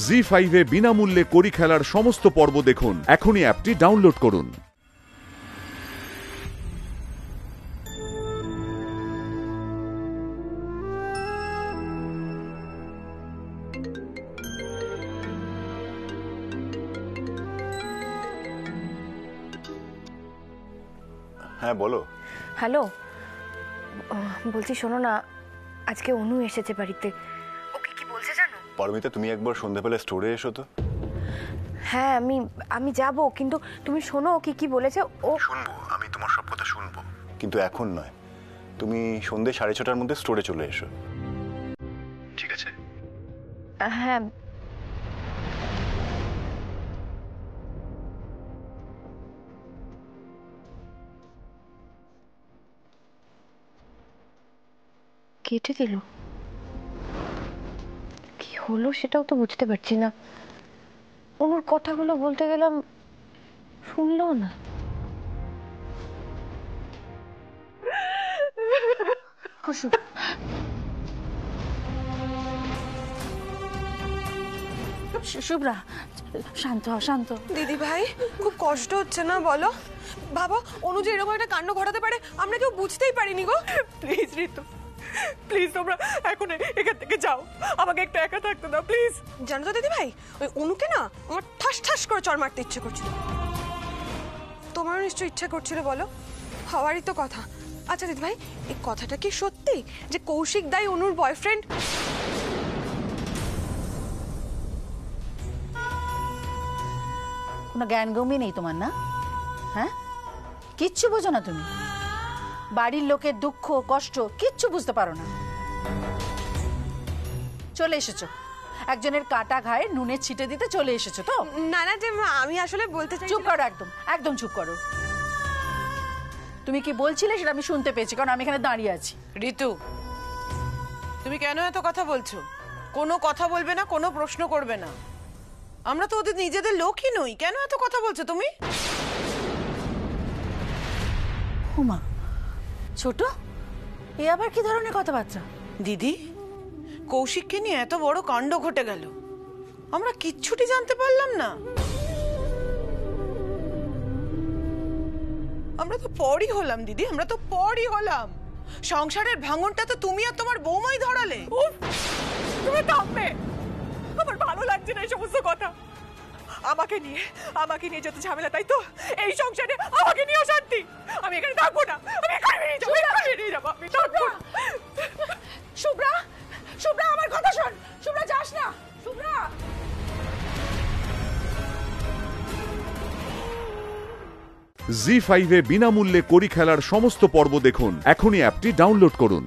জি5 এ বিনামূল্যে কড়ি খেলার সমস্ত পর্ব দেখুন। এখনই অ্যাপটি ডাউনলোড করুন। হ্যাঁ বলো। হ্যালো, বলছি শোনো না, আজকে অনু এসেছে বাড়িতে। ওকে কি বলছে জানো? পারমিতা, তুমি একবার সন্ধ্যাবেলা স্টোরে এসো তো। হ্যাঁ, আমি যাব, কিন্তু তুমি শোনো ওকে কি বলেছে। ও শুনবো, আমি তোমার সব কথা শুনবো, কিন্তু এখন নয়। তুমি সন্ধ্যে 6:30টার মধ্যে স্টোরে চলে এসো, ঠিক আছে? হ্যাঁ। কেটে দিল, কি হলো সেটাও তো বুঝতে পারছি না। ওর কথাগুলো বলতে গেলাম, শুনলো না। শুভ্রা, শান্ত হ, শান্ত। দিদি ভাই, খুব কষ্ট হচ্ছে না বলো? বাবা, অনু যে এরকম একটা কাণ্ড ঘটাতে পারে আমরা কেউ বুঝতেই পারিনি গো। প্লিজ ঋতু, প্লিজ তোমরা এখন এখান থেকে যাও, আমাকে একটু একা থাকতে দাও প্লিজ। জানো তো দিদি ভাই, ওই অনুকে না আমার ঠাস ঠাস করে চড় মারতে ইচ্ছে করছিল। তোমারও নিশ্চয়ই ইচ্ছা করছিল বলো, হওয়ারই তো কথা। আচ্ছা দিদি ভাই, এই কথাটা কি সত্যি যে কৌশিক দাই অনুর বয়ফ্রেন্ড? কোনো জ্ঞান গম্যি নেই তোমার, না? হ্যাঁ, কিচ্ছু বোঝো না তুমি। বাড়ির লোকের দুঃখ কষ্ট কিচ্ছু বুঝতে পারো না। চলে এসেছো একজনের কাটা ঘায়ে নুনের ছিটে দিতে, চলে এসেছো তো? না না, যে আমি আসলে বলতে চাই। চুপ করো, একদম একদম চুপ করো। তুমি কি বলছিলে সেটা আমি শুনতে পেয়েছি, কারণ আমি এখানে দাঁড়িয়ে আছি। ঋতু, তুমি কেন এত কথা বলছো? কোনো কথা বলবে না, কোনো প্রশ্ন করবে না। আমরা তো ওদের নিজেদের লোকই নই, কেন এত কথা বলছো তুমি? উমা, ছোট, এ আবার কি ধরনের কথাবার্তা? দিদি, কৌশিককে নিয়ে এত বড় কাণ্ড ঘটে গেল, আমরা কিচ্ছুটি জানতে পারলাম না। আমরা তো পরই হলাম দিদি, আমরা তো পরই হলাম। সংসারের ভাঙনটা তো তুমি আর তোমার বৌমাই ধরালে। তুমি থামবে, আমার ভালো লাগছে না এই সমস্ত কথা। আমাকে নিয়ে যত ঝামেলা, তাই তো? এই সংসারে আমাকে নিয়ে শান্তি। আমি এখানে থাকবো না, আমি এখানে বেরিয়ে যাবো, আমি থাকবো না। শুভ্রা, শুভ্রা, আমার কথা শোন। শুভ্রা, যাস না। শুভ্রা, জি5 এ বিনামূল্যে কড়ি খেলার সমস্ত পর্ব দেখুন। এখনই অ্যাপটি ডাউনলোড করুন।